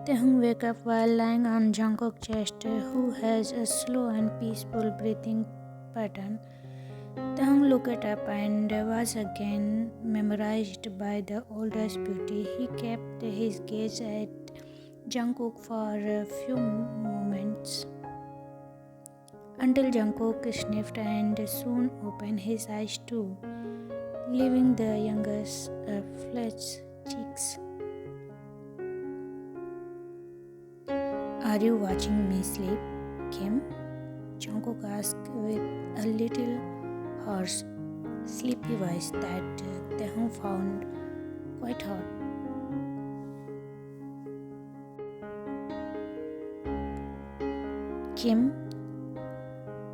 Taehyung wakes up while lying on Jungkook's chest, who has a slow and peaceful breathing pattern. Taehyung looked up and was again memorized by the older's beauty. He kept his gaze at Jungkook for a few moments until Jungkook sniffed and soon opened his eyes too, leaving the youngest flushed cheeks. Are you watching me sleep, Kim? Jungkook asked with a little hoarse, sleepy voice that Taehyung found quite hot. Kim?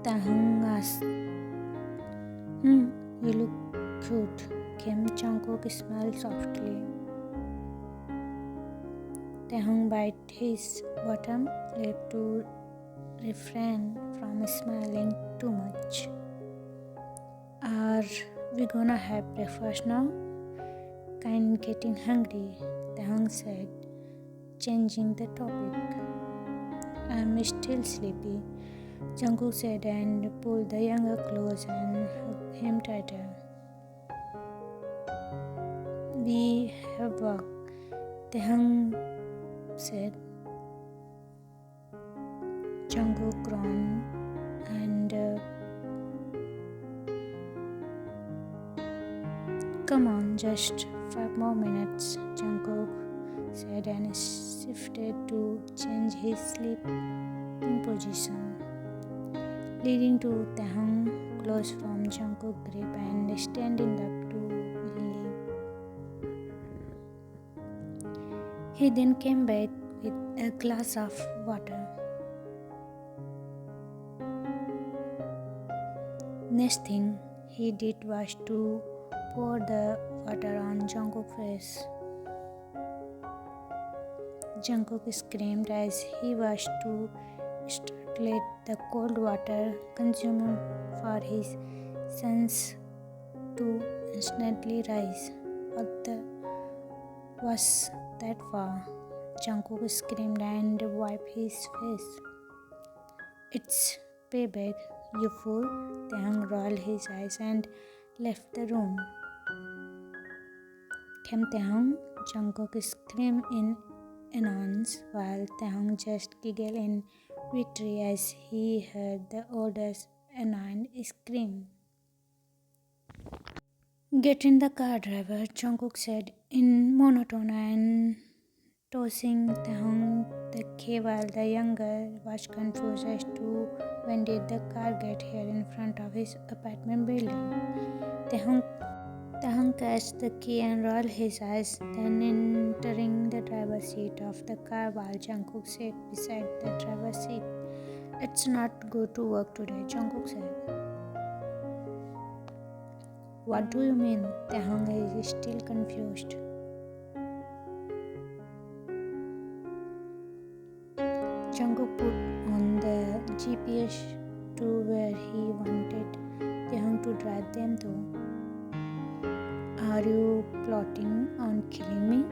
Taehyung asked. You look cute, Kim. Jungkook smiled softly. Taehyung bit his bottom lip to refrain from smiling too much. Are we gonna have breakfast now? Kind getting hungry, Taehyung said, changing the topic. I'm still sleepy, Jungkook said and pulled the younger close and hugged him tighter. We have work, Taehyung said. Jungkook groaned and come on, just 5 more minutes, Jungkook said and shifted to change his sleeping position, leading to Taehyung close from Jungkook's grip and standing up to leave. He then came back with a glass of water. Next thing he did was to pour the water on Jungkook's face. Jungkook screamed as he was too startled. The cold water consumed for his sense to instantly rise. What the was that for? Jungkook screamed and wiped his face. It's payback, you fool. Taehyung rolled his eyes and left the room. Came Taehyung, Jungkook screamed in annoyance while Taehyung just giggled in victory as he heard the oldest annoyed scream. Get in the car, driver, Jungkook said in monotone and tossing Taehyung the key while the younger was confused as to when did the car get here in front of his apartment building. Taehyung catched the key and rolled his eyes, then entering the driver's seat of the car while Jungkook sat beside the driver's seat. Let's not go to work today, Jungkook said. What do you mean? Taehyung is still confused. Jungkook put on the GPS to where he wanted Taehyung to drive them to. Are you plotting on killing me?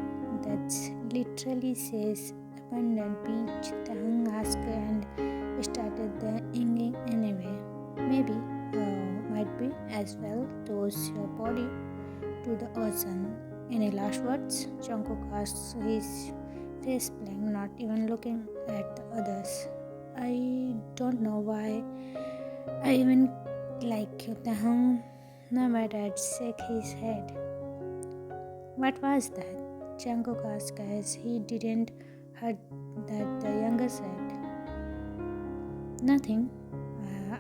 That literally says abandoned beach, Taehyung asked and started the engine anyway. Maybe, might be as well toss your body to the ocean. Any last words? Jungkook asked, his face blank, not even looking at the others. I don't know why I even like you, Taehyung. My dad shook his head. What was that? Jungkook asked as he didn't heard that the younger said. Nothing.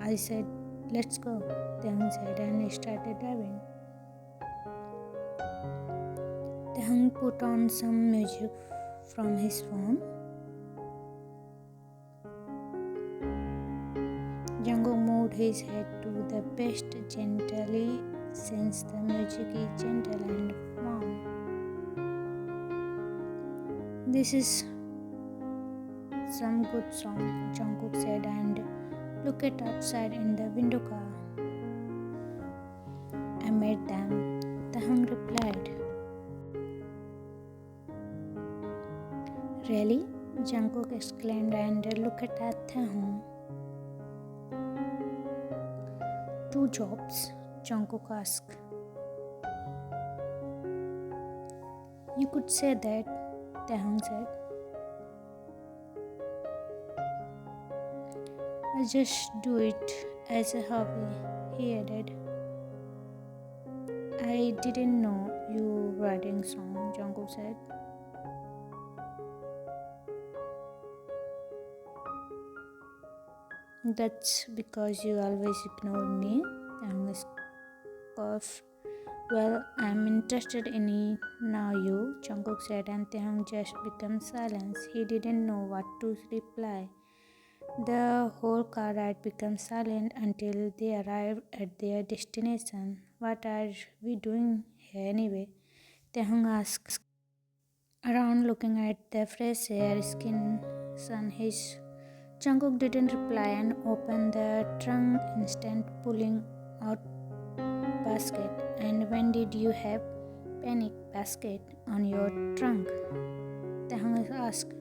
I said, let's go, Taehyung said and started driving. Taehyung put on some music from his phone. Jungkook moved his head to the best gently since the music is gentle and warm. This is some good song, Jungkook said and looked outside in the window car. I made them, Taehyung replied. Really? Jungkook exclaimed and looked at Taehyung. Two jobs? Jungkook asked. You could say that, Taehyung said. I just do it as a hobby, he added. I didn't know you writing song, Jungkook said. That's because you always ignore me, Taehyung scoffed. Well, I'm interested in it now, Jungkook said, and Taehyung just became silent. He didn't know what to reply. The whole car ride became silent until they arrived at their destination. What are we doing here anyway? Taehyung asked, around looking at the fresh air skin on his. Jungkook didn't reply and opened the trunk instant, pulling out basket. And when did you have panic basket on your trunk? Taehyung asked.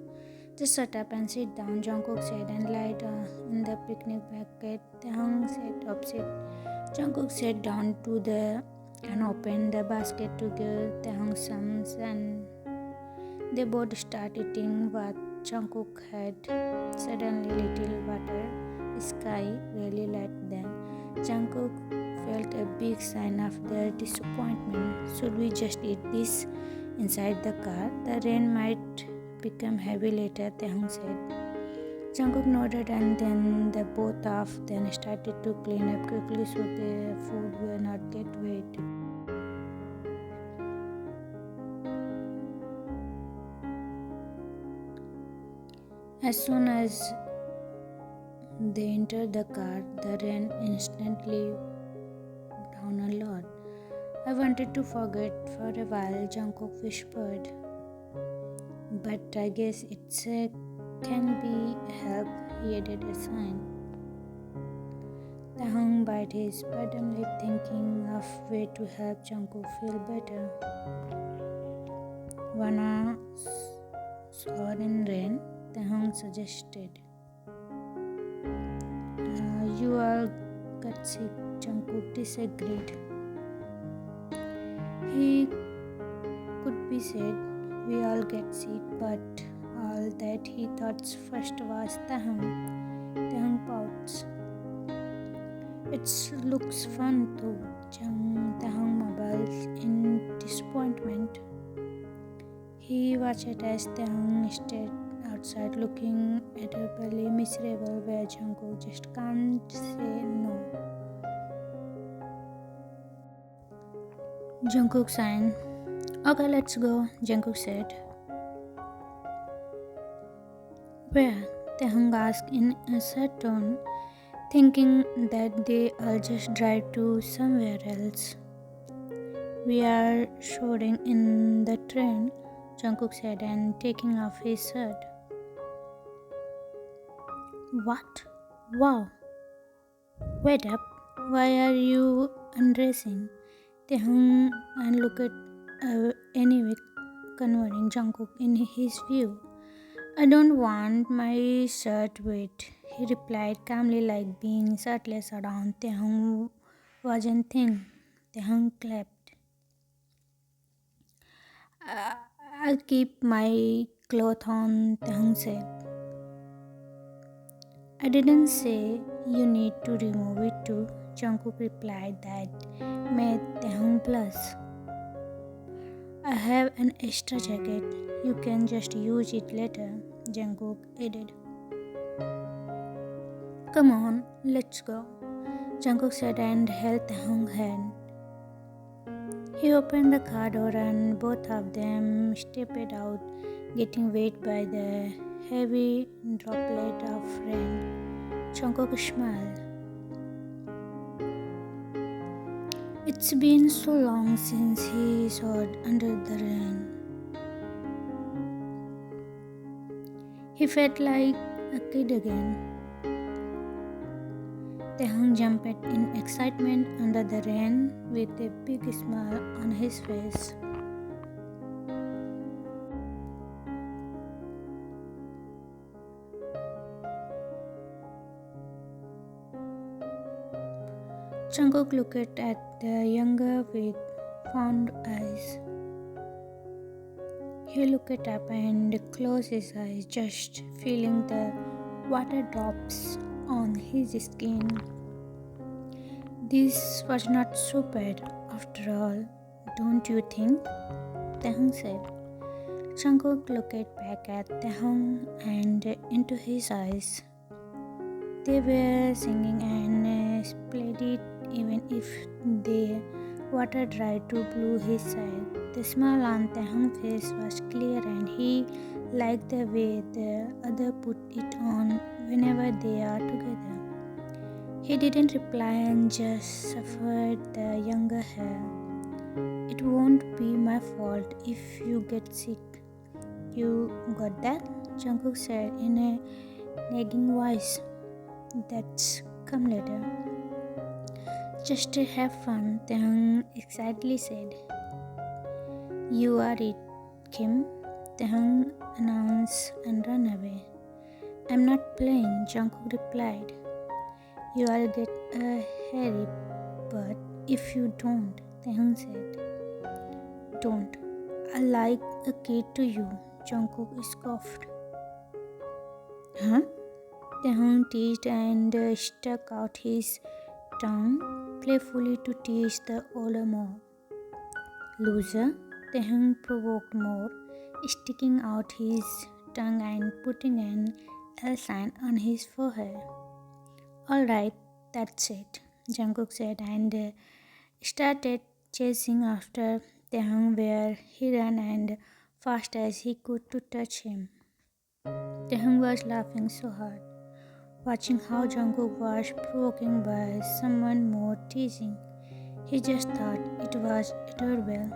Just shut up and sit down, Jungkook said, and lied in the picnic basket. Taehyung sat opposite. Jungkook sat down to the and opened the basket to give Taehyung some, and they both started eating what Jungkook had. Suddenly, little water sky really liked them. Jungkook felt a big sign of their disappointment. Should we just eat this inside the car? The rain might become heavy later, Taehyung said. Jungkook nodded, and then the both of them started to clean up quickly so the food will not get wet. As soon as they entered the car, the rain instantly down a lot. I wanted to forget for a while, Jungkook whispered. But I guess it's can be helped, he added a sign. Taehyung bit his bottom lip, thinking of way to help Jungkook feel better. Wanna sword in rain? Taehyung suggested. You all got sick, Jungkook disagreed. He could be said, we all get sick, but all that he thought first was Taehyung. Taehyung pouts. It looks fun too, Taehyung mumbles in disappointment. He watched as Taehyung stayed outside looking adorably miserable where Jungkook just can't say no. Jungkook signed. Okay, let's go, Jungkook said. Where? Taehyung asked in a sad tone, thinking that they all just drive to somewhere else. We are shouting in the train, Jungkook said, and taking off his shirt. What? Wow. Wait up. Why are you undressing? Taehyung and looked anyway, converting Jungkook in his view. I don't want my shirt wet, he replied calmly, like being shirtless around Taehyung wasn't thing. Taehyung clapped. I'll keep my cloth on, Taehyung said. I didn't say you need to remove it too, Jungkook replied. That made Taehyung blush. I have an extra jacket. You can just use it later, Jungkook added. Come on, let's go, Jungkook said and held Taehyung's hand. He opened the car door and both of them stepped out, getting wet by the heavy droplet of rain. Jungkook smiled. It's been so long since he saw under the rain. He felt like a kid again. Taehyung jumped in excitement under the rain with a big smile on his face. Jungkook looked at the younger with fond eyes. He looked up and closed his eyes, just feeling the water drops on his skin. This was not so bad after all, don't you think? Taehyung said. Jungkook looked back at Taehyung and into his eyes. They were singing and splendid even if the water dried to blue his side. The smile on Taehyung's face was clear and he liked the way the other put it on whenever they are together. He didn't reply and just suffered the younger hair. It won't be my fault if you get sick. You got that? Jungkook said in a nagging voice. That's come later. Just to have fun, Taehyung excitedly said. You are it, Kim, Taehyung announced and ran away. I'm not playing, Jungkook replied. You all get a hairy butt if you don't, Taehyung said. Don't. I like a kid to you, Jungkook scoffed. Huh? Taehyung teased and stuck out his tongue playfully to tease the older more. Loser, Taehyung provoked more, sticking out his tongue and putting an L sign on his forehead. Alright, that's it, Jungkook said and started chasing after Taehyung where he ran and fast as he could to touch him. Taehyung was laughing so hard, watching how Jungkook was provoking by someone more teasing. He just thought it was adorable.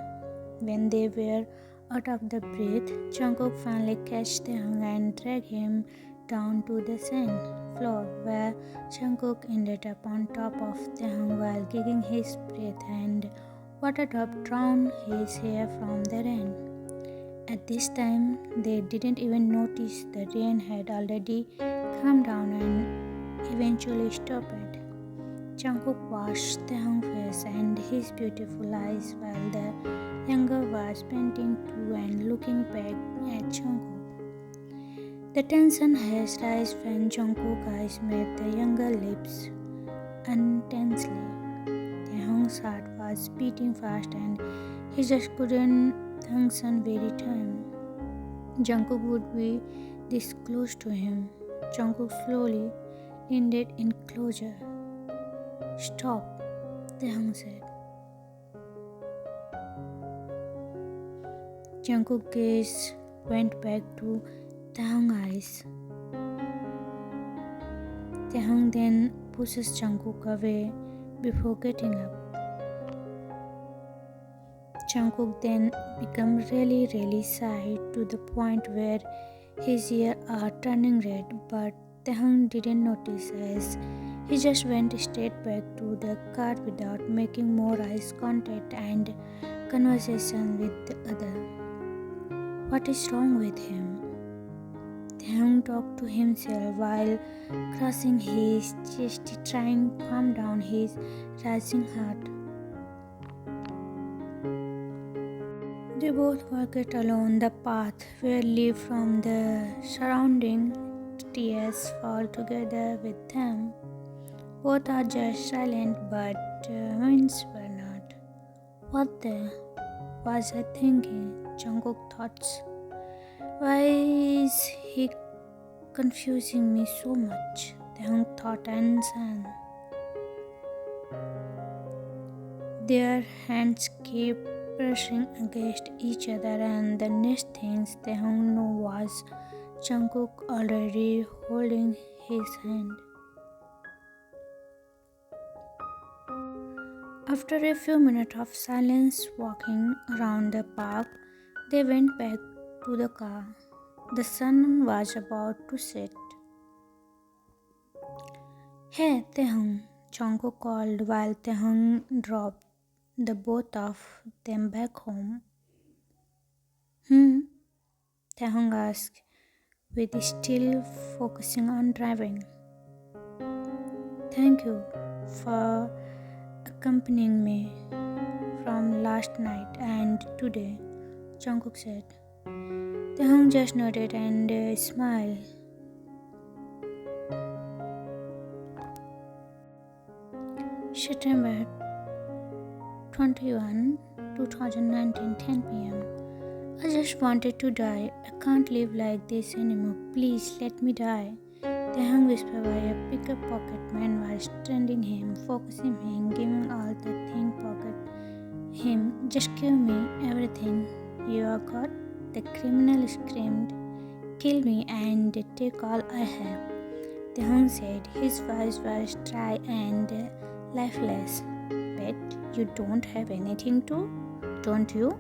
When they were out of the breath, Jungkook finally catched Taehyung and dragged him down to the sand floor where Jungkook ended up on top of Taehyung while gagging his breath and water drop drowned his hair from the rain. At this time, they didn't even notice the rain had already calmed down and eventually stopped. Jungkook washed Taehyung's face and his beautiful eyes while the younger was panting too and looking back at Jungkook. The tension has risen when Jungkook's eyes met the younger lips intensely. Taehyung's heart was beating fast and he just couldn't function very time. Jungkook would be this close to him. Jungkook slowly leaned in closer. Stop, Taehyung said. Jungkook's gaze went back to Taehyung's eyes. Taehyung then pushes Jungkook away before getting up. Jungkook then became really shy to the point where his ears are turning red, but Taehyung didn't notice as he just went straight back to the car without making more eye contact and conversation with the other. What is wrong with him? Taehyung talked to himself while crushing his chest, trying to calm down his rising heart. They both walked along the path where leaves from the surrounding trees fall together with them. Both are just silent, but winds were not. What the was I thinking? Jungkook thoughts. Why is he confusing me so much? Taehyung thought and sang. Their hands kept brushing against each other, and the next thing Taehyung knew was Jungkook already holding his hand. After a few minutes of silence walking around the park, they went back to the car. The sun was about to set. Hey, Taehyung, Jungkook called while Taehyung dropped the both of them back home. Taehyung asked, with still focusing on driving. Thank you for accompanying me from last night and today, Jungkook said. Taehyung just nodded and smiled. September 21, 2019, 10 pm. I just wanted to die. I can't live like this anymore. Please let me die. Taehyung whispered while a pickup pocket man was trending him, focusing him, giving all the thing pocket him. Just give me everything you are got. The criminal screamed, kill me and take all I have. Taehyung said. His voice was dry and lifeless. Bet you don't have anything to, don't you?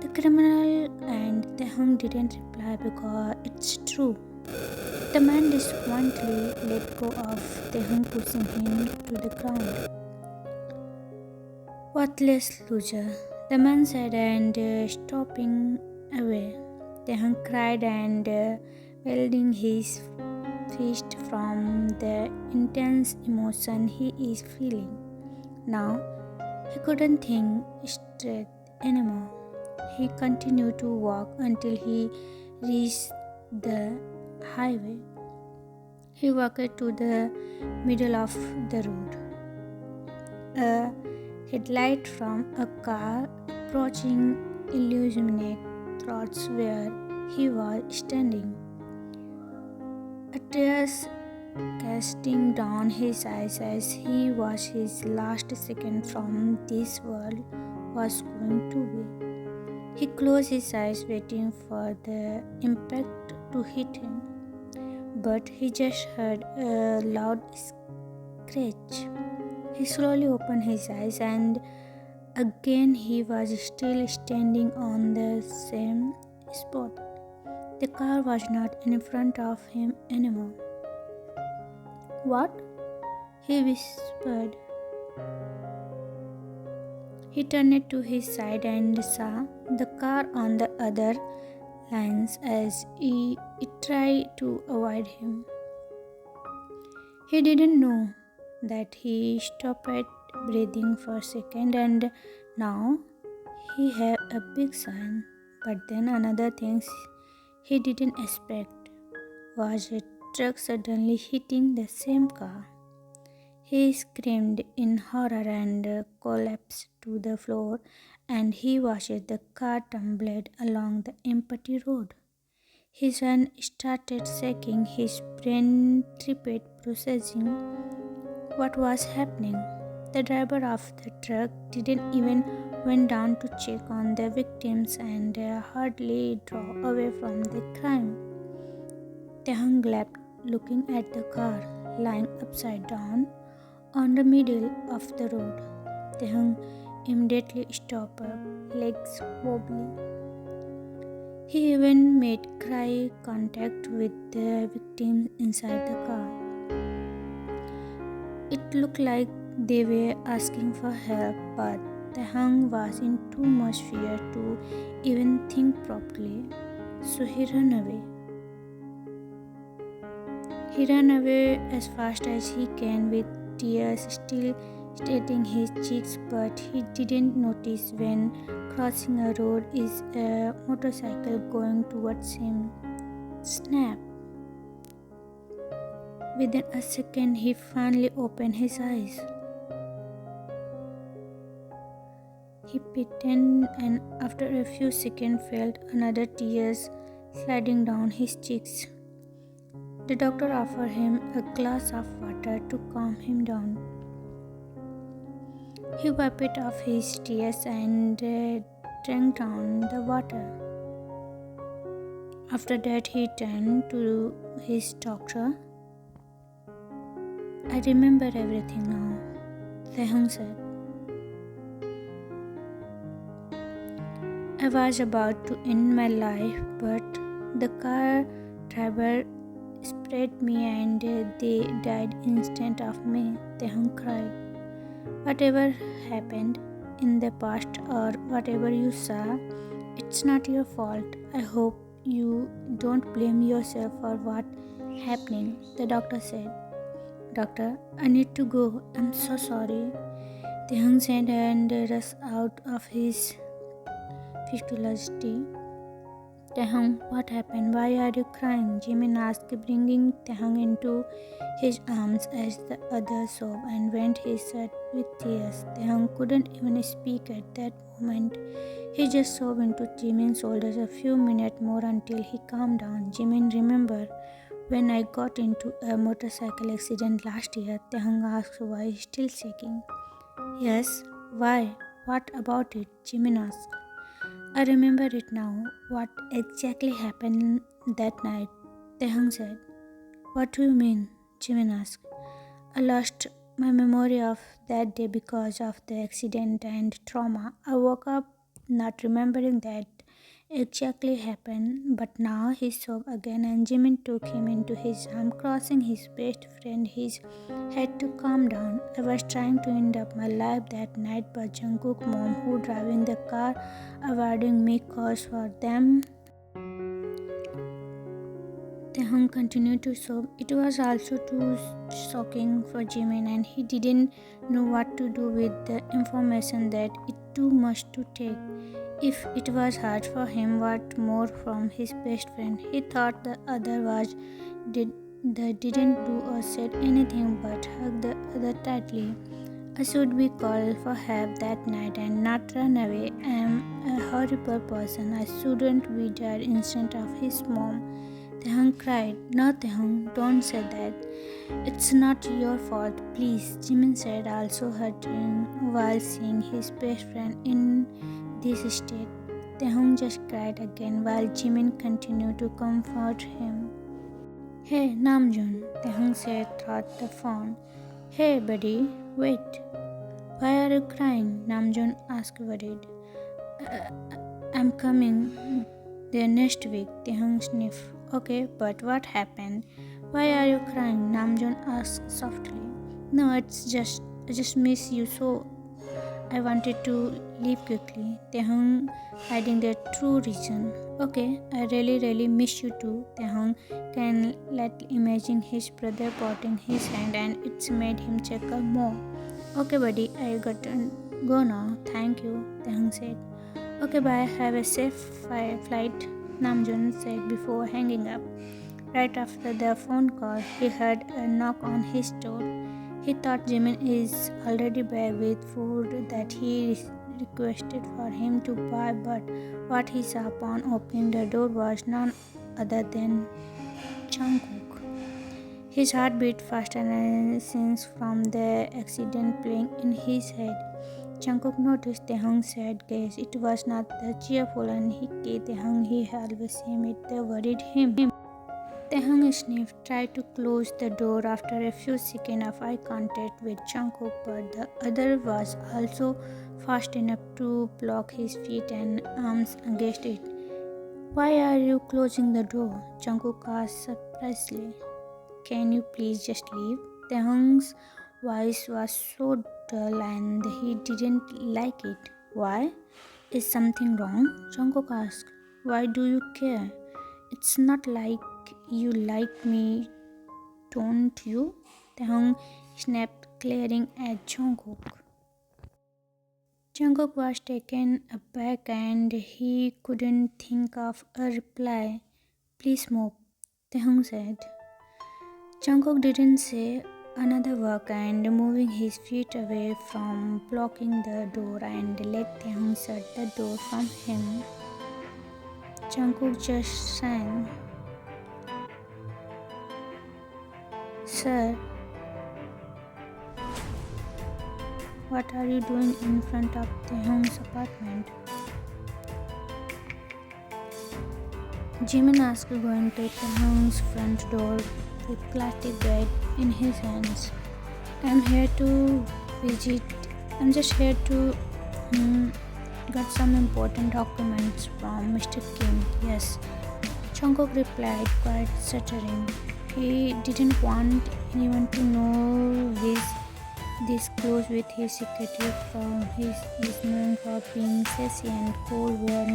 The criminal and Taehyung didn't reply because it's true. The man disappointedly let go of Taehyung, pushing him to the ground. Worthless loser, the man said, and stopping away. Taehyung cried and wielding his fist from the intense emotion he is feeling. Now he couldn't think straight anymore. He continued to walk until he reached the highway. He walked to the middle of the road. A headlight from a car approaching illuminated thoughts where he was standing. A tears casting down his eyes as he watched his last second from this world was going to be. He closed his eyes, waiting for the impact to hit him, but he just heard a loud scratch. He slowly opened his eyes, and again he was still standing on the same spot. The car was not in front of him anymore. What? He whispered. He turned to his side and saw the car on the other lanes as it tried to avoid him. He didn't know that he stopped breathing for a second, and now he had a big sign. But then another thing he didn't expect was a truck suddenly hitting the same car. He screamed in horror and collapsed to the floor, and he watched the car tumble along the empty road. His hand started shaking, his brain tripped, processing what was happening. The driver of the truck didn't even went down to check on the victims and hardly drove away from the crime. Taehyung leapt, looking at the car lying upside down on the middle of the road. Taehyung immediately stopped up, legs wobbly. He even made eye contact with the victims inside the car. It looked like they were asking for help, but Taehyung was in too much fear to even think properly, so he ran away. He ran away as fast as he can with tears still staining his cheeks, but he didn't notice when crossing a road is a motorcycle going towards him. Snap! Within a second, he finally opened his eyes. He pretended, and after a few seconds felt another tears sliding down his cheeks. The doctor offered him a glass of water to calm him down. He wiped off his tears and drank down the water. After that, he turned to his doctor. I remember everything now, Taehyung said. I was about to end my life, but the car driver sprayed me and they died instead of me, Taehyung cried. Whatever happened in the past or whatever you saw, it's not your fault. I hope you don't blame yourself for what's happening, the doctor said. Doctor, I need to go. I'm so sorry. Taehyung said and rushed out of his curiosity. Taehyung, what happened? Why are you crying? Jimin asked, bringing Taehyung into his arms as the other sobbed and went his shirt with tears. Taehyung couldn't even speak at that moment. He just sobbed into Jimin's shoulders a few minutes more until he calmed down. Jimin, remember when I got into a motorcycle accident last year? Taehyung asked, why still shaking. Yes, why? What about it? Jimin asked. I remember it now. What exactly happened that night? Taehyung said. What do you mean? Jimin asked. I lost my memory of that day because of the accident and trauma. I woke up not remembering that exactly happened, but now he sobbed again and Jimin took him into his arm, crossing his best friend. He had to calm down. I was trying to end up my life that night, but Jungkook's mom, who driving the car, avoiding me cause for them. Taehyung continued to sob. It was also too shocking for Jimin, and he didn't know what to do with the information that it too much to take. If it was hard for him, what more from his best friend? He thought the other was didn't do or said anything but hug the other tightly. I should be called for help that night and not run away. I am a horrible person. I shouldn't be there instead of his mom. Taehyung cried. No, Taehyung, don't say that. It's not your fault, please, Jimin said, also hurting while seeing his best friend in this state. Taehyung just cried again while Jimin continued to comfort him. Hey, Namjoon, Taehyung said through the phone. Hey, buddy, wait. Why are you crying? Namjoon asked worried. I'm coming there next week, Taehyung sniffed. Okay, but what happened? Why are you crying? Namjoon asked softly. No, I just miss you so I wanted to leave quickly. Taehyung hiding the true reason. Okay, I really miss you too. Taehyung can let imagine his brother potting his hand and it's made him chuckle more. Okay buddy, I got to go now. Thank you, Taehyung said. Okay bye, have a safe flight, Namjoon said before hanging up. Right after the phone call, he heard a knock on his door. He thought Jimin is already back with food that he requested for him to buy, but what he saw upon opening the door was none other than Jungkook. His heart beat faster and since from the accident playing in his head. Jungkook noticed Taehyung's sad gaze. It was not the cheerful and hickey Taehyung he always seen it that worried him. Taehyung sniffed, tried to close the door after a few seconds of eye contact with Jungkook, but the other was also fast enough to block his feet and arms against it. Why are you closing the door? Jungkook asked surprisingly. Can you please just leave? Taehyung's voice was so dull and he didn't like it. Why? Is something wrong? Jungkook asked. Why do you care? It's not like you like me, don't you? Taehyung snapped, glaring at Jungkook. Jungkook was taken aback and he couldn't think of a reply. Please move, Taehyung said. Jungkook didn't say another word and moving his feet away from blocking the door and let Taehyung shut the door from him. Jungkook just sang. Sir, what are you doing in front of Taehyung's apartment? Jimin asked, going to Taehyung's front door with plastic bag in his hands. I'm just here to get some important documents from Mr. Kim. Yes. Jungkook replied, quite stuttering. He didn't want anyone to know this close with his secretary from his is known for being sassy and cold where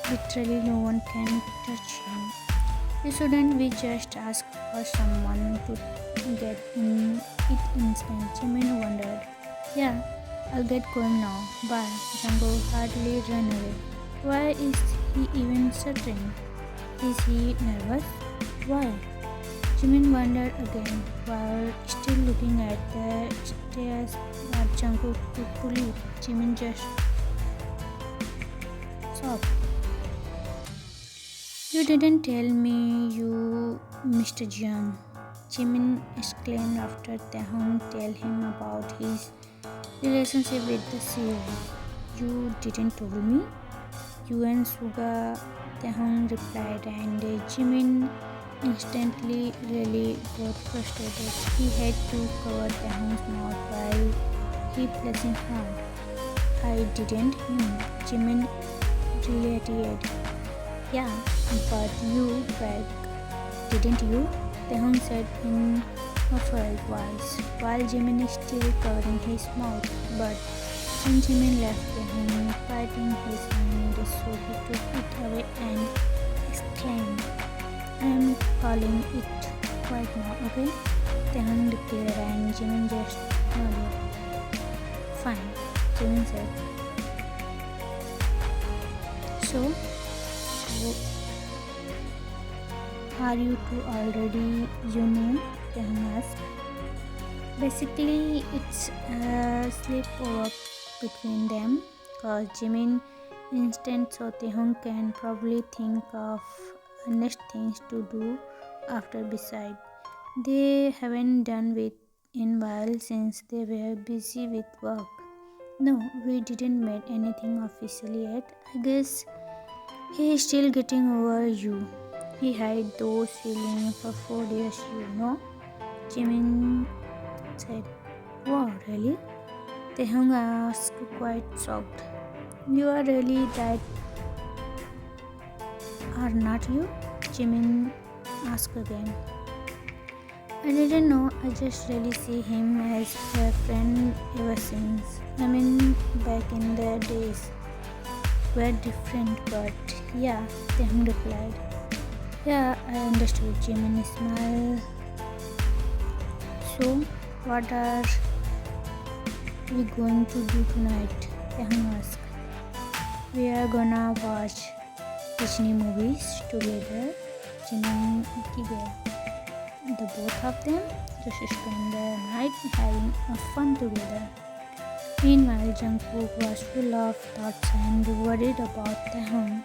literally no one can touch him. You shouldn't we just ask for someone to get in it instant? Jimin wondered. Yeah, I'll get going now. Bye. Jungkook hardly ran away. Why is he even stuttering? Is he nervous? Why? Jimin wondered again, while still looking at the stairs that Jungkook took to leave. Jimin just sobbed. You didn't tell me you, Mr. Jeon. Jimin exclaimed after Taehyung told him about his relationship with the CEO. You didn't tell me? You and Suga, Taehyung replied, and Jimin instantly really got frustrated. He had to cover Taehyung's mouth while he pressing hard. I didn't, Jimin reiterated. Yeah, but you back, didn't you? Taehyung said in a muffled voice, while Jimin is still covering his mouth. But when Jimin left Taehyung fighting his hand, so he took it away and exclaimed, I am calling it right now, okay? Taehyung declared and Jimin just nodded. Fine, Jimin said. So, are you two already, Taehyung asked. Basically, it's a sleepover between them, cause Jimin instant so Taehyung can probably think of next things to do after Beachside. They haven't done it in a while since they were busy with work. No, we didn't make anything officially yet. I guess he is still getting over you. He had those feelings for 4 years, Jimin said. Wow, really? Taehyung asked, quite shocked. You are really that, are not you? Jimin asked again. I didn't know, I just really see him as a friend ever since. I mean, back in the days were different, but yeah, Taehyung replied. Yeah, I understood. Jimin smiled. So, what are we going to do tonight? Taehyung asked. We are gonna watch Disney movies together. Jimin giggled. The both of them just spent the night having fun together. Meanwhile, Jungkook was full of thoughts and worried about Taehyung.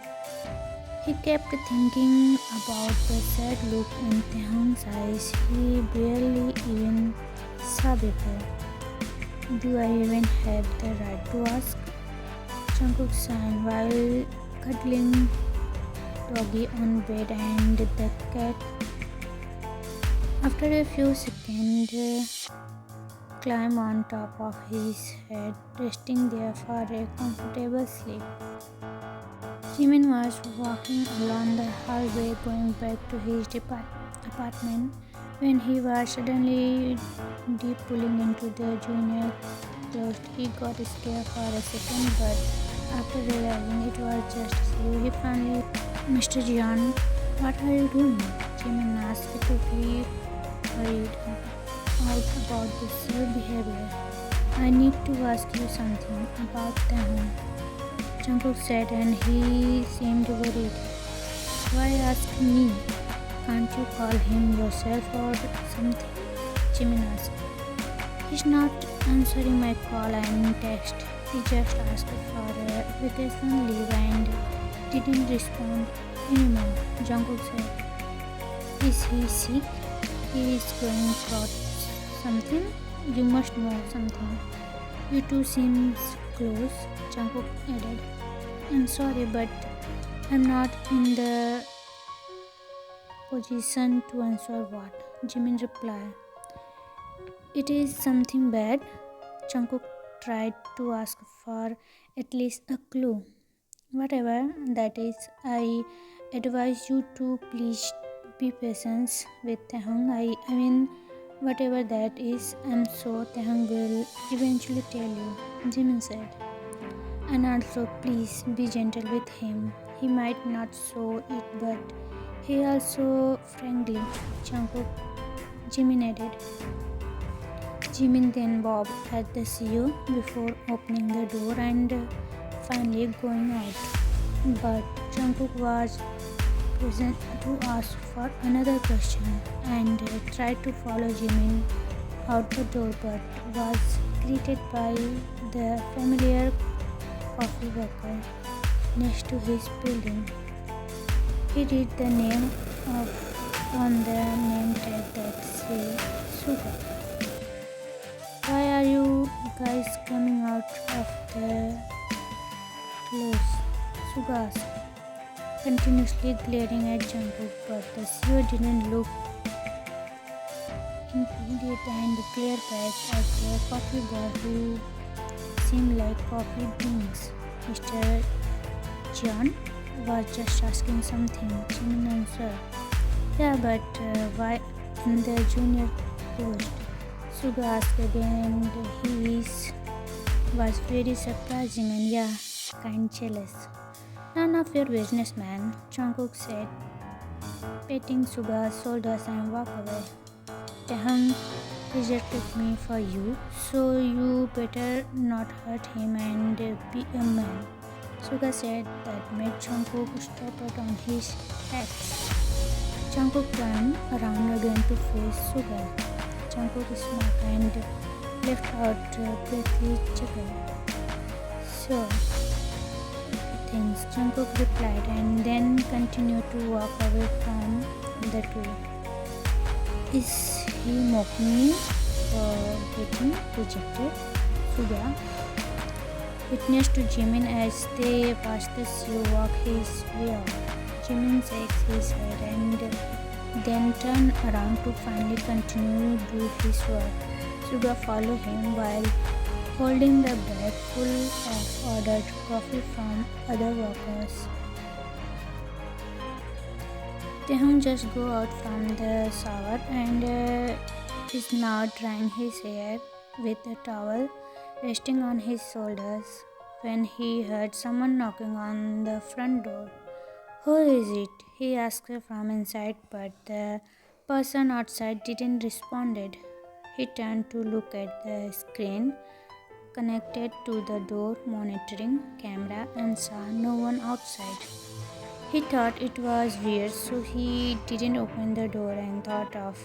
He kept thinking about the sad look in Taehyung's eyes he barely even saw before. Do I even have the right to ask? Jungkook sighed while cuddling Doggy on bed and the cat. After a few seconds, climbed on top of his head, resting there for a comfortable sleep. Jimin was walking along the hallway going back to his apartment when he was suddenly deep pulling into the junior closet. He got scared for a second, but after realizing it was just you, he finally, Mr. Jeon, what are you doing? Jimin asked to be worried out about this your behavior. I need to ask you something about Taehyung, Jungkook said, and he seemed worried. Why ask me? Can't you call him yourself or something? Jimin asked. He's not answering my call and text. He just asked for a vacation leave and didn't respond anymore, Jungkook said. Is he sick? He is going through something? You must know something. You two seem close, Jungkook added. I'm sorry, but I'm not in the position to answer what, Jimin replied. It is something bad? Jungkook tried to ask for at least a clue. Whatever that is, I advise you to please be patient with Taehyung. I mean, whatever that is, I'm sure Taehyung will eventually tell you, Jimin said. And also, please be gentle with him. He might not show it, but he also, frankly, Jungkook, Jimin added. Jimin then bobbed at the CEO before opening the door and finally going out. But Jungkook was present to ask for another question and tried to follow Jimin out the door but was greeted by the familiar coffee worker next to his building. He read the name on the name tag that said Suga. Why are you guys coming out of the clothes? Suga asked, continuously glaring at Jungkook, but the CEO didn't look immediate and glared back at the coffee boy who seemed like coffee beans. Mr. John was just asking something. Jimin answered, yeah, but why in the junior post? Suga asked again and he was very surprising and yeah, kind jealous. None of your business, man, Jungkook said, patting Suga's shoulders and walked away. Taehyung rejected me for you, so you better not hurt him and be a man. Suga said that made Jungkook stop it on his tracks. Jungkook turned around again to face Suga. Jungkook smiled and left out briefly chuckle. Sure. Thanks, Jungkook replied and then continued to walk away from the two. Is he mocking me for getting rejected? Suga witnessed to Jimin as they watched the CEO walk his way out. Jimin shakes his head and then turned around to finally continue to do his work. Suga followed him while holding the bag full of ordered coffee from other workers. Taehyung just got out from the shower and is now drying his hair with a towel resting on his shoulders when he heard someone knocking on the front door. Who is it? He asked from inside, but the person outside didn't respond. He turned to look at the screen connected to the door monitoring camera and saw no one outside. He thought it was weird, so he didn't open the door and thought of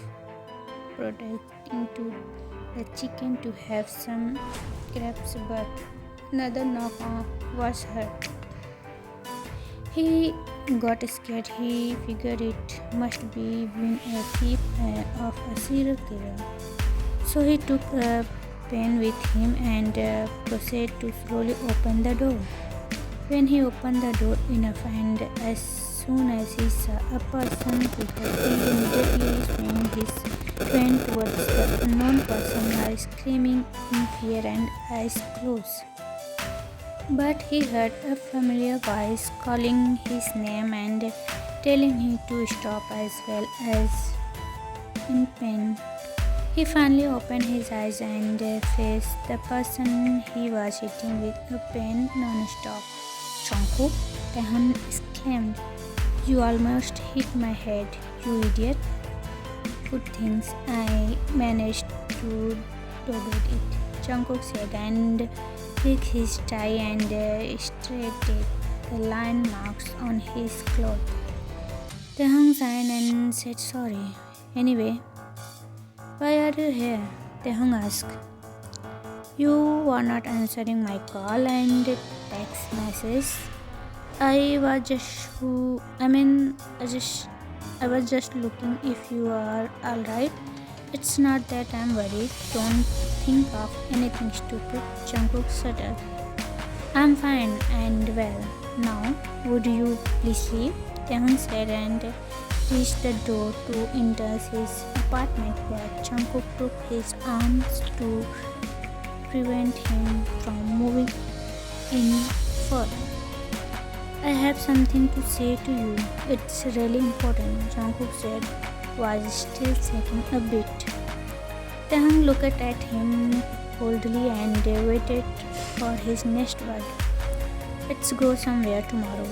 protecting to the chicken to have some crabs, but another knock was heard. He got scared. He figured it must be been a thief of a serial killer. So he took a pen with him and proceeded to slowly open the door. When he opened the door enough and as soon as he saw a person with a he immediately swung his pen towards the unknown person while screaming in fear and eyes closed. But he heard a familiar voice calling his name and telling him to stop as well as in pain. He finally opened his eyes and faced the person he was hitting with a pen non-stop. Jungkook, Taehyung exclaimed, you almost hit my head, you idiot. Good things I managed to dodge it, Jungkook said and picked his tie and straightened the line marks on his cloth. Taehyung sighed and said sorry. Anyway, why are you here? Taehyung asked. You were not answering my call and text message. I was just looking if you are alright. It's not that I'm worried. Don't think of anything stupid, Jungkook shuddered. I'm fine and well. Now, would you please leave? Taehyung said and reached the door to enter his apartment, but Jungkook took his arms to prevent him from moving in further. I have something to say to you. It's really important, Jungkook said, was still shaking a bit. Taehyung looked at him coldly and waited for his next word. Let's go somewhere tomorrow.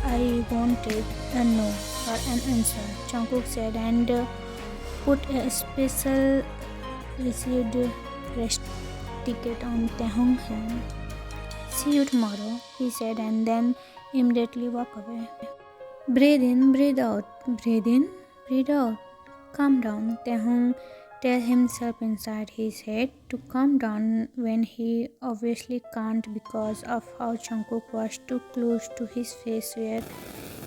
I won't take a no for an answer, Jungkook said and put a special received rest ticket on Taehyung's hand. See you tomorrow, he said, and then immediately walked away. Breathe in, breathe out, breathe in, breathe out. Calm down. Taehyung tells himself inside his head to calm down when he obviously can't because of how Jungkook was too close to his face where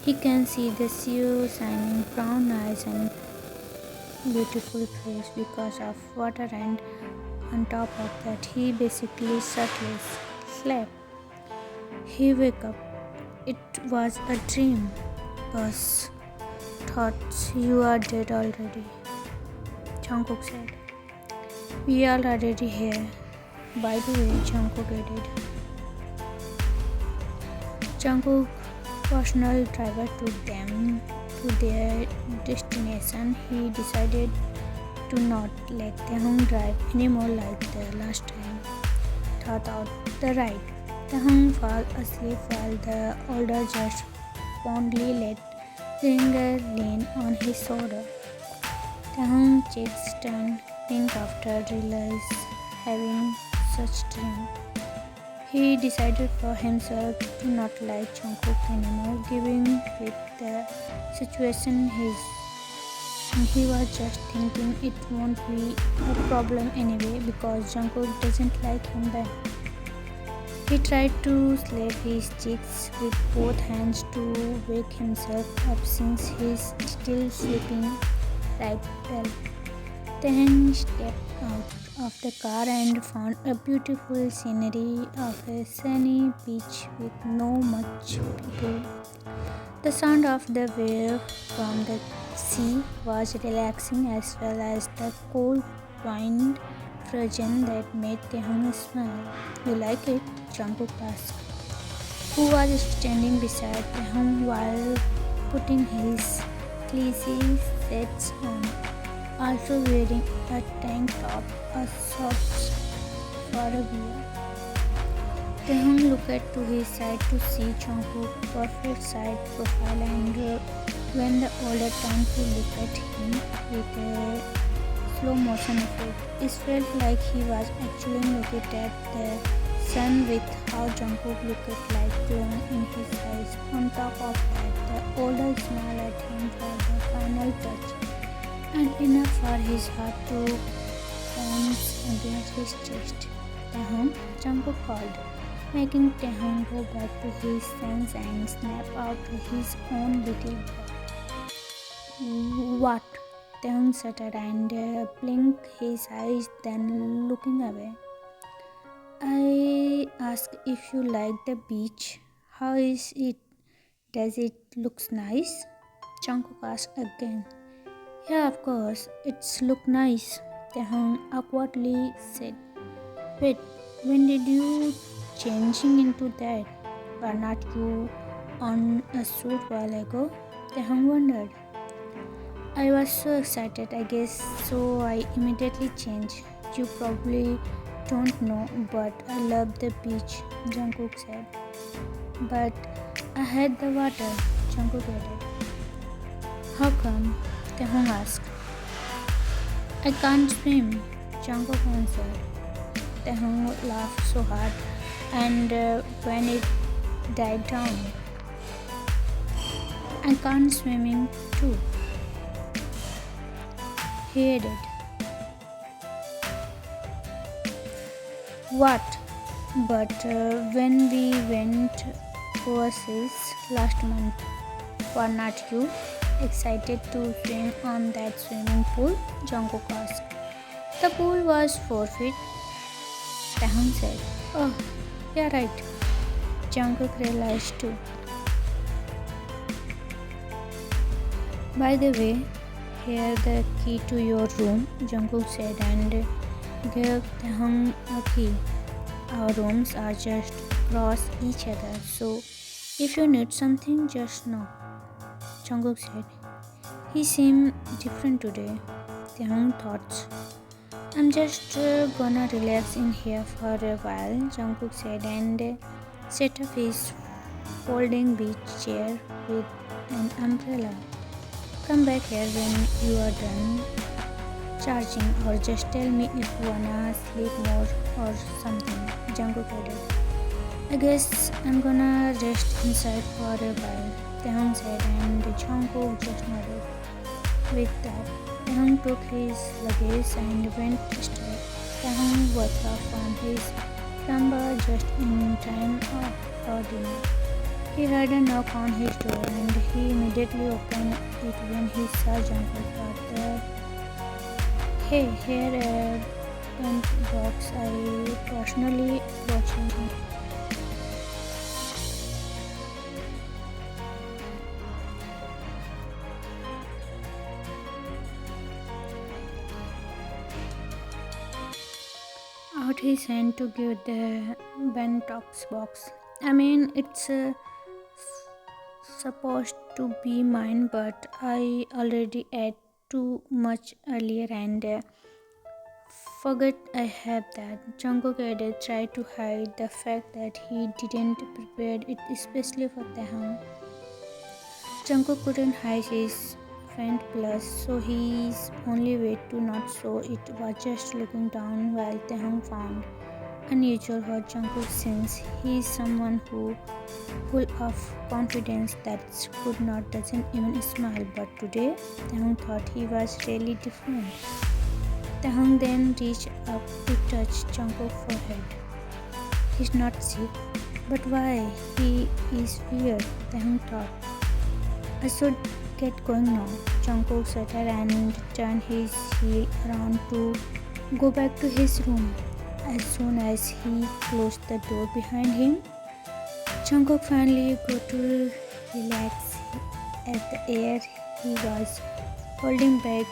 he can see the sea shining brown eyes and beautiful face because of water, and on top of that he basically shirtless slept. He woke up. It was a dream. Boss thought you are dead already, Jungkook said. We are already here. By the way, Jungkook added. Jungkook's personal driver took them to their destination. He decided to not let Taehyung drive anymore like the last time. Thought out the ride. Taehyung fell asleep while the older judge fondly let Ringer lean on his shoulder. Taehyung's cheeks turned pink after realizing having such dream. He decided for himself to not like Jungkook anymore, given with the situation he was just thinking it won't be a problem anyway because Jungkook doesn't like him then. He tried to slap his cheeks with both hands to wake himself up since he's still sleeping right well. Then stepped out of the car and found a beautiful scenery of a sunny beach with no much people. The sound of the wave from the sea was relaxing as well as the cold wind frozen that made Taehyung smile. You like it? Jungkook asked, who was standing beside Taehyung while putting his fleecy sets on, also wearing a tank top, a shorts for a beer. Taehyung looked to his side to see Jungkook's perfect side profile, and when the older turned to look at him with a slow motion effect, it felt like he was actually looking at the sun with how Jungkook looked like glowing in his eyes. On top of that, the older smiled at him for the final touch, and enough for his heart to pounce against his chest. Taehyung, Jungkook called, making Taehyung go back to his sense and snap out his own little ball. What? Taehyung stuttered and blinked his eyes, then looking away. I asked if you like the beach. How is it? Does it look nice? Jungkook asked again. Yeah, of course, it's look nice, Taehyung awkwardly said. Wait, when did you changing into that? Were not you on a suit while ago? Taehyung wondered. I was so excited, I guess, so I immediately changed. You probably don't know, but I love the beach, Jungkook said. But I hate the water, Jungkook added. How come? Taehyung asked. I can't swim, Jungkook answered. Taehyung laughed so hard, and when it died down, I can't swimming too, he added. What? But when we went overseas last month, were not you excited to swim on that swimming pool? Jungkook asked. The pool was 4 feet, Taehyung said. Oh, yeah, right. Jungkook realized too. By the way, here the key to your room, Jungkook said and gave Taehyung a key. Our rooms are just across each other, so if you need something, just knock, Jungkook said. He seemed different today, Taehyung thought. I'm just gonna relax in here for a while, Jungkook said and set up his folding beach chair with an umbrella. Come back here when you are done. charging, or just tell me if you wanna sleep more or something, Jungkook added. I guess I'm gonna rest inside for a while, Taehyung said, and Jungkook just nodded. With that, Taehyung took his luggage and went to stay. Taehyung woke up on his slumber just in time for dinner. He heard a knock on his door and he immediately opened it when he saw Jungkook at the "Hey, here a tent box I personally watching." Out his hand to give the Bentox box. I mean, it's supposed to be mine, but I already ate too much earlier and forget I have that. Jungkook added, tried to hide the fact that he didn't prepare it especially for Taehyung. Jungkook couldn't hide his faint blush, so his only way to not show it was just looking down, while Taehyung found unusual for Jungkook since he is someone who full of confidence that could not doesn't even smile. But today, Taehyung thought he was really different. Taehyung then reached up to touch Jungkook's forehead. He's not sick, but why? He is weird, Taehyung thought. I should get going now. Jungkook shuddered and turned his heel around to go back to his room. As soon as he closed the door behind him, Jungkook finally got to relax at the air he was holding back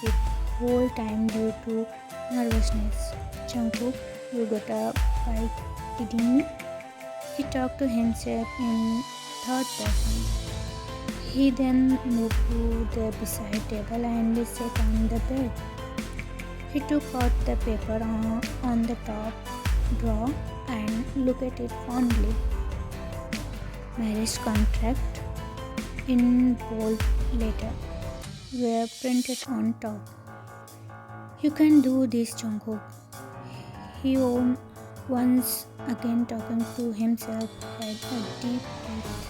the whole time due to nervousness. Jungkook, you gotta by kidding me? He talked to himself in third person. He then moved to the beside table and sat on the bed. He took out the paper on the top drawer and looked at it fondly. Marriage contract in bold letter were printed on top. You can do this, Jungkook. He once again talking to himself had a deep breath.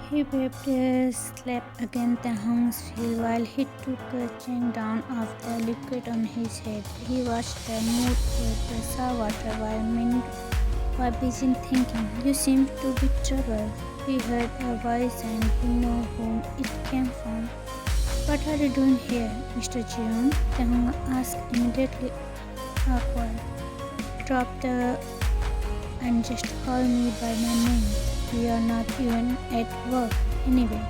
He wiped a slap against Taehyung's heel while he took a chink down of the liquid on his head. He watched the mood with the sour water while Min was busy thinking. You seem to be trouble. He heard a voice and he knew whom it came from. What are you doing here, Mr. Jeon? Taehyung asked immediately awkward. Drop the and just call me by my name. We are not even at work anyway,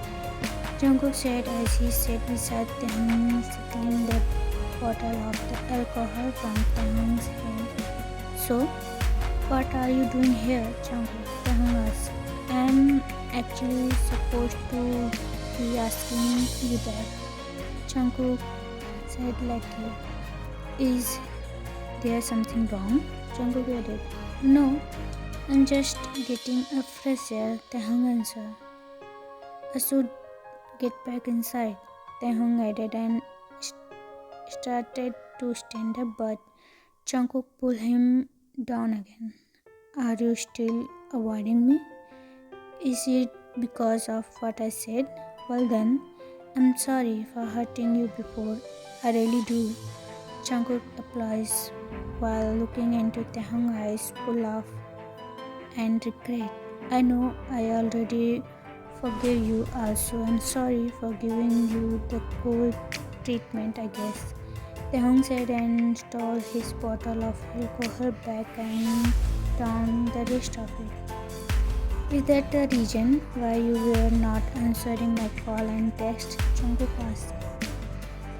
Jungkook said as he sat beside Taehyung, sipping the bottle of the alcohol from Taehyung's hand. So, what are you doing here, Jungkook? Taehyung asked. I'm actually supposed to be asking you that, Jungkook said lightly. Is there something wrong? Jungkook added. No. I'm just getting a fresh air, Taehyung answered. I should get back inside, Taehyung added and started to stand up, but Jungkook pulled him down again. Are you still avoiding me? Is it because of what I said? Well then, I'm sorry for hurting you before. I really do. Jungkook applies while looking into Taehyung's eyes full of and regret. I know I already forgave you also. I'm sorry for giving you the cold treatment, I guess. Taehyung said and stole his bottle of alcohol back and down the rest of it. Is that the reason why you were not answering my call and text? Jungkook asked.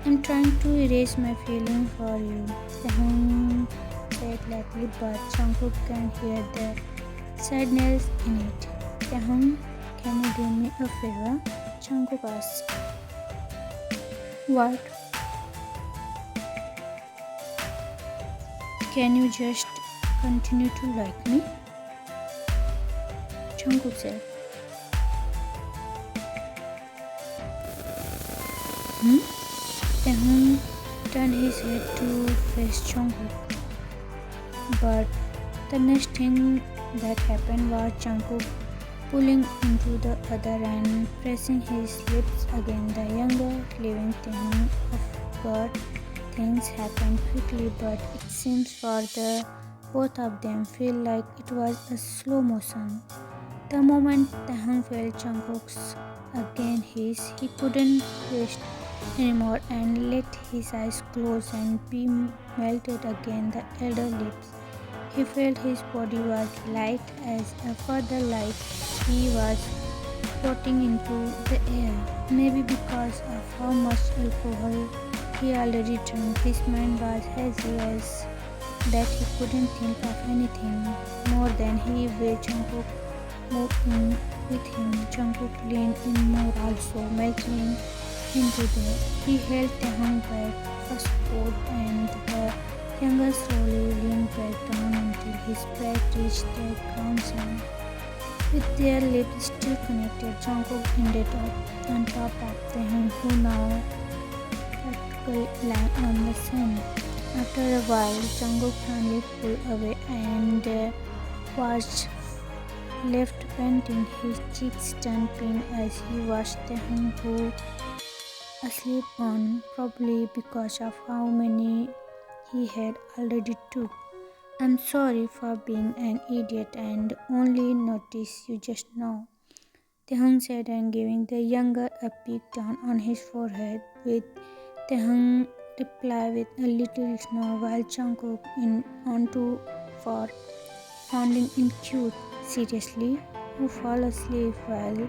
I'm trying to erase my feeling for you, Taehyung said lightly, but Jungkook can hear the sadness in it. Taehyung, can you do me a favor? Jungkook asked. What? Can you just continue to like me? Jungkook said. Taehyung turned his head to face Jungkook. But the next thing that happened was Jungkook pulling into the other and pressing his lips against the younger, leaving Taehyung off guard. Things happened quickly, but it seems for the both of them feel like it was a slow motion. The moment Taehyung felt Jungkook's against his, he couldn't rest anymore and let his eyes close and be melted against the elder lips. He felt his body was light as a feather, like he was floating into the air. Maybe because of how much alcohol he already drank, his mind was hazy as that he couldn't think of anything more than he way Jungkook moved in with him. Jungkook leaned in more also, melting into there. He held Taehyung back for support and the younger slowly leaned back down until his back reached the ground sand. With their lips still connected, Jungkook ended up on top of Taehyung, who now practically lay on the sand. After a while, Jungkook finally pulled away and was left panting, his cheeks turned pink as he watched Taehyung, who asleep on, probably because of how many he had already took. I'm sorry for being an idiot and only noticed you just now, Taehyung said, and giving the younger a peek down on his forehead. With Taehyung reply with a little snore while Jungkook in onto for sounding in cute. Seriously, who fall asleep while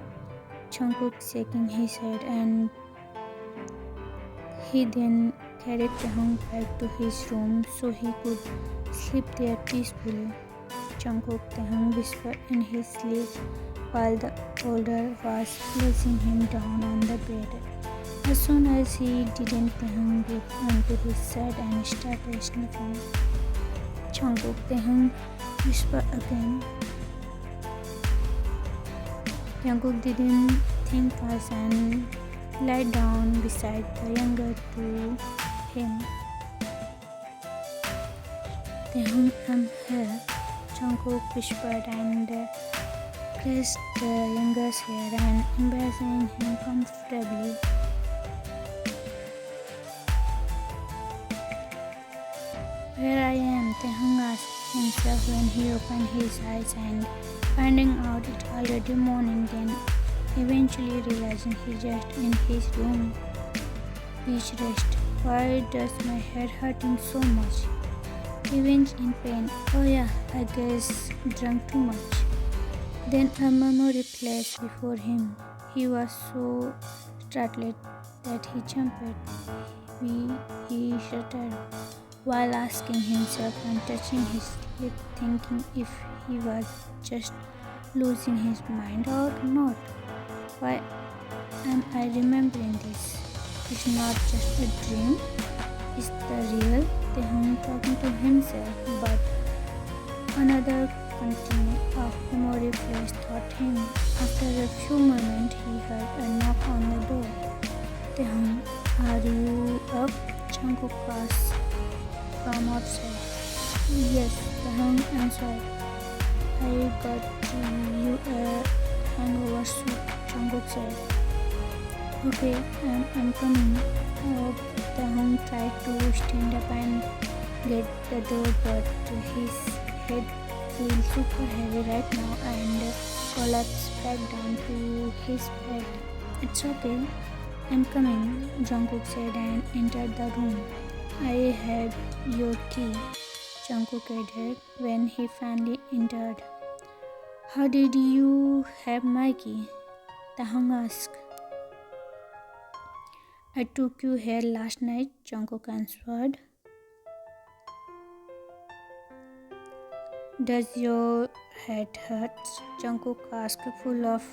Jungkook shaking his head, and he then carried Taehyung back to his room so he could sleep there peacefully. Jungkook, Taehyung whispered in his sleep while the older was placing him down on the bed. As soon as he didn't, Taehyung got onto his side and started sniffing. Jungkook, Taehyung whispered again. Jungkook didn't think twice and lay down beside the younger to him. Taehyung, I'm here, Jungkook whispered and pressed the younger's hair and embracing him comfortably. Where I am, Taehyung asked himself when he opened his eyes and finding out it already morning, then eventually realizing he's just in his room. Beach rest. Why does my head hurting so much? He winced in pain. Oh yeah, I guess drunk too much. Then a memory flashed before him. He was so startled that he jumped. He shuddered while asking himself and touching his lip, thinking if he was just losing his mind or not. Why am I remembering this? It's not just a dream, it's the real Taehyung talking to himself. But another continue of memory flash thought him. After a few moments, he heard a knock on the door. Taehyung, are you up? Jungkook asked from outside. Yes, Taehyung answered. I got you a hangover soup, Jungkook said. Okay, I'm coming. Taehyung tried to stand up and get the door, but his head feels super heavy right now and collapsed back down to his bed. It's okay, I'm coming, Jungkook said and entered the room. I have your key, Jungkook added when he finally entered. How did you have my key? Taehyung asked. I took you here last night, Jungkook answered. Does your head hurt? Jungkook asked, full of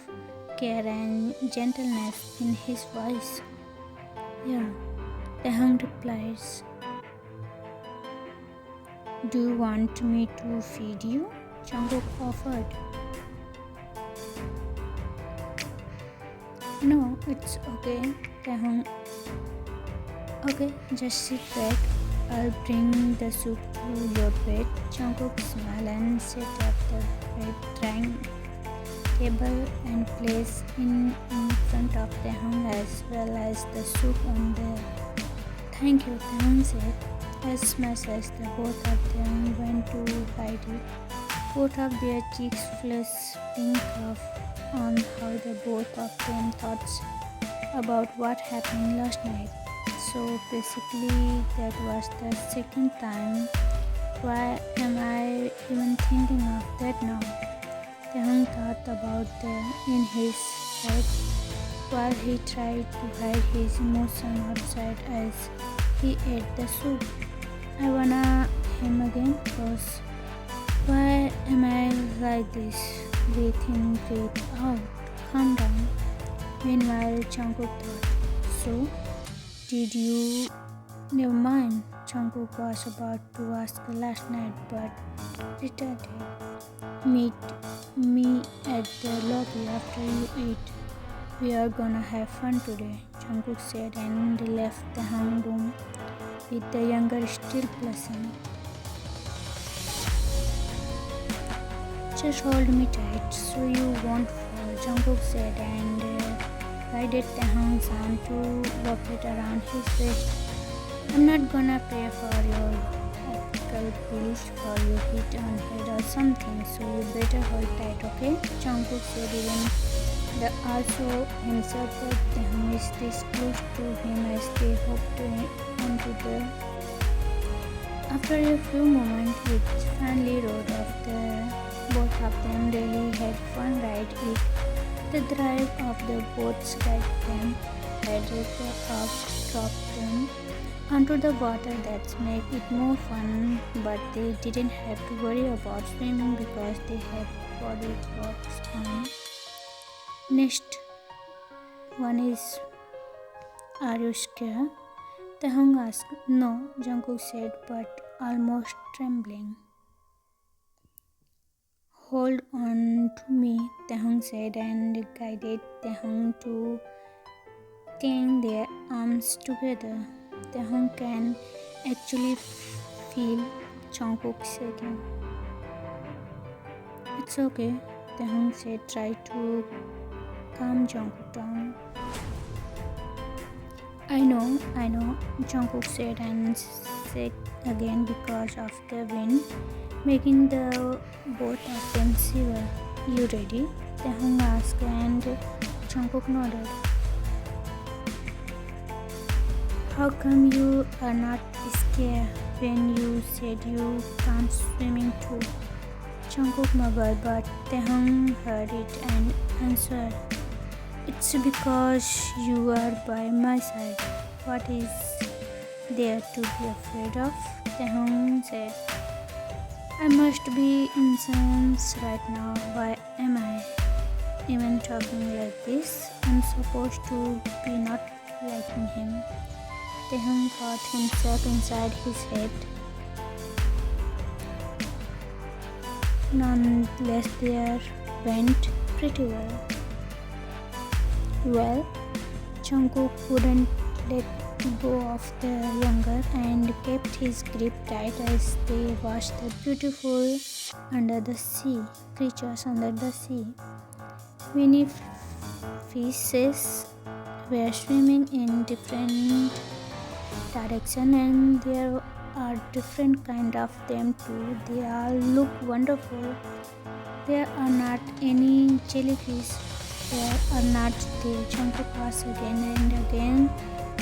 care and gentleness in his voice. Yeah, Taehyung replies. Do you want me to feed you? Jungkook offered. No, it's okay, Taehyung Okay, just sit back. I'll bring the soup to your bed. Jungkook smiled and set up the bed table and placed in front of Taehyung as well as the soup on the. Thank you, Taehyung said, as much as the both of them went to hide it. Both of their cheeks flushed pink off on how the both of them thought about what happened last night. So basically, that was the second time. Why am I even thinking of that now? Taehyung thought about in his head while he tried to hide his emotion outside as he ate the soup. I wanna him again, cause why am I like this? Breathe out, calm down. Meanwhile, Jungkook thought, so, did you? Never mind. Jungkook was about to ask last night, but retarded. Meet me at the lobby after you eat. We are gonna have fun today, Jungkook said and left the hang room with the younger still blushing. Just hold me tight so you won't fall, Jungkook said and guided Taehyung's arm to wrap it around his waist. I'm not gonna pay for your optical pills for your hit on head or something, so you better hold tight, okay? Jungkook said even the also himself that Taehyung is this close to him as they hopped onto the. After a few moments, it finally rode off. Both of them really had fun ride it. The drive of the boats guided them, had dropped them onto the water that made it more fun, but they didn't have to worry about swimming because they had bodyboards on. Next one is, are you scared? Taehyung asked. No, Jungkook said, but almost trembling. Hold on to me, Taehyung said and guided Taehyung to cling their arms together. Taehyung can actually feel Jungkook shaking. It's okay, Taehyung said, try to calm Jungkook down. I know, Jungkook said and said again because of the wind, making the both of them shiver. You ready? Taehyung asked and Jungkook nodded. How come you are not scared when you said you can't swimming too? Jungkook mumbled, but Taehyung heard it and answered. It's because you are by my side. What is there to be afraid of? Taehyung said. I must be insane right now. Why am I even talking like this? I'm supposed to be not liking him. Taehyung thought himself inside his head. Nonetheless, there went pretty well. Well, Jungkook wouldn't let go of the younger and kept his grip tight as they watched the beautiful creatures under the sea. Many fishes were swimming in different directions and there are different kind of them too. They all look wonderful. There are not any jellyfish. There are not. The Jungkook was again and again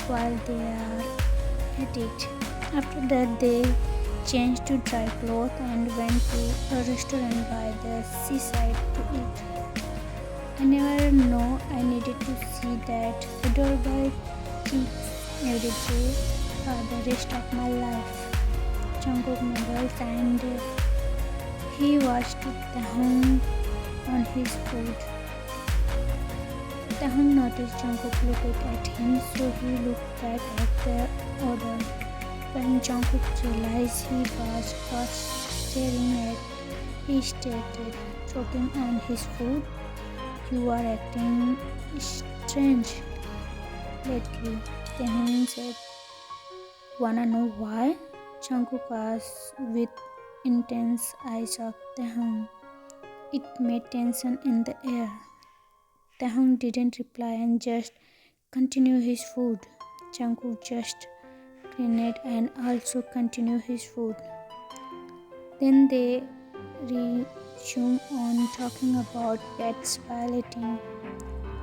while they are at it. After that, they changed to dry clothes and went to a restaurant by the seaside to eat. I never know I needed to see that adorable cheeks every day for the rest of my life. Jungkook mumbled and he watched Taehyung on his food. Taehyung noticed Jungkook looked at him, so he looked back at the order. When Jungkook realized he was caught staring at, he started choking on his food. You are acting strange lately, Taehyung said. Wanna know why? Jungkook asked with intense eyes of Taehyung. It made tension in the air. Taehyung didn't reply and just continued his food. Jungkook just grinned and also continued his food. Then they resumed on talking about pets while eating.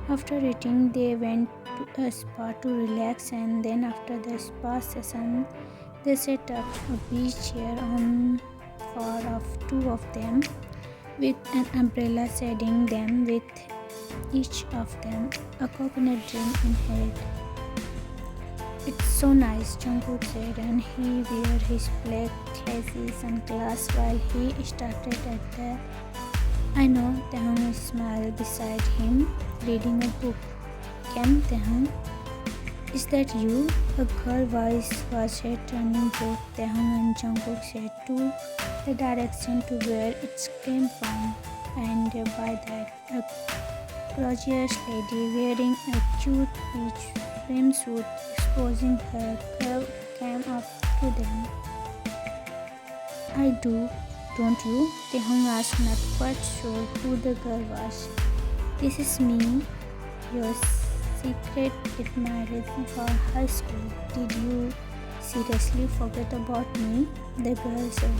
After eating, they went to a spa to relax, and then after the spa session, they set up a beach chair on four of two of them with an umbrella shading them with each of them a coconut drink in hand. It's so nice, Jungkook said, and he wore his black classy sunglasses while he started at the I know Taehyung smiled beside him, reading a book. Cam Taehyung, is that you? A girl voice was heard turning both Taehyung and Jungkook said to the direction to where it came from, and by that, a gorgeous lady wearing a cute beach swimsuit exposing her curve came up to them. I do, don't you? Taehyung asked, not quite sure who the girl was. This is me, your secret admirer for high school. Did you seriously forget about me? The girl said.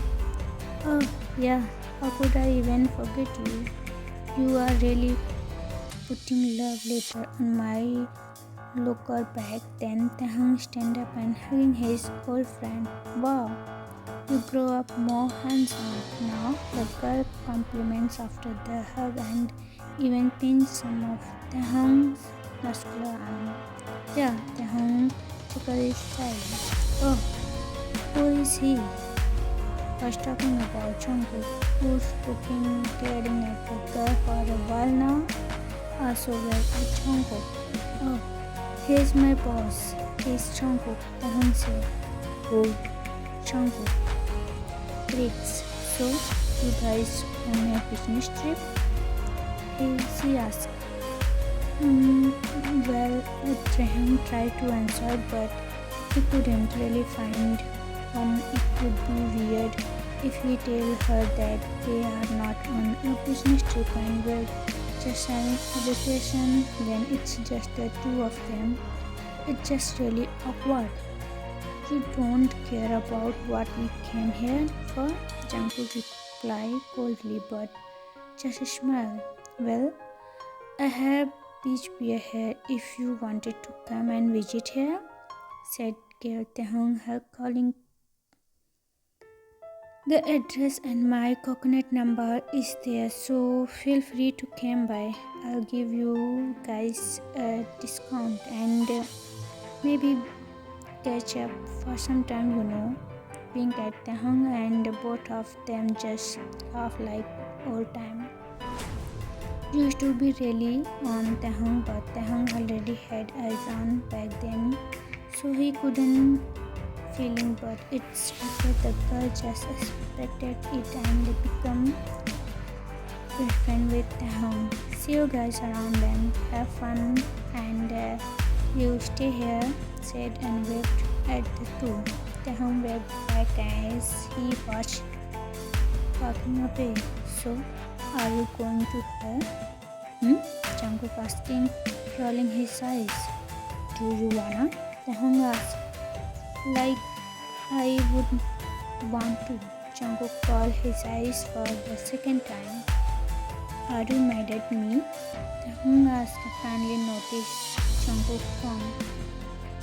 Oh, yeah, how could I even forget you? You are really putting love letter on my locker bag. Then Taehyung stand up and hugging his old friend. Wow, you grow up more handsome now. The girl compliments after the hug and even pinched some of Taehyung's muscular arm. Yeah, Taehyung tickled his side. Oh, who is he? Was talking about Jungkook, who's looking staring at the girl for a while now. Also well at Jungkook. Oh, here's my boss. He's Jungkook, Taehyung said. Oh, Jungkook. Great. So, you guys on a business trip? She asked. Well, Taehyung tried to answer, but he couldn't really find one. It would be weird if we tell her that they are not on a business trip and we're just having a vacation, then it's just the two of them. It's just really awkward. You don't care about what we came here for? Jungkook replied coldly but just smiled. Well, I have beach beer here if you wanted to come and visit here, said Gail Taehyung, her calling. The address and my coconut number is there, so feel free to come by. I'll give you guys a discount and maybe catch up for some time, Wink at Taehyung and both of them just laugh like old time. Used to be really on Taehyung, but Taehyung already had eyes on back then, so he couldn't feeling, but it's okay. The girl just expected it and they become friend with Taehyung. See you guys around then. Have fun and you stay here, said and waved at the two. Taehyung waved back as he was walking away. So, are you going to her? Jungkook asking, rolling his eyes. Do you wanna? Taehyung asked. Like I would want to. Jungkook rolled his eyes for the second time. Are you mad at me? Taehyung asked, finally noticed Jungkook's tone.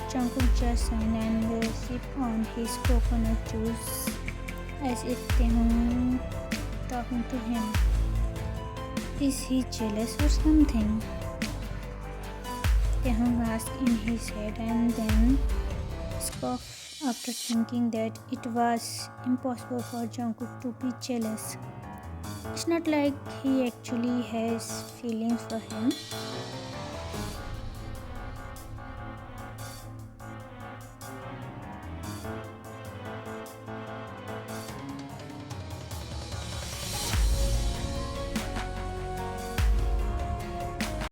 Jungkook just signed and sipped on his coconut juice as if Taehyung talking to him. Is he jealous or something? Taehyung asked in his head and then scoffed after thinking that it was impossible for Jungkook to be jealous. It's not like he actually has feelings for him.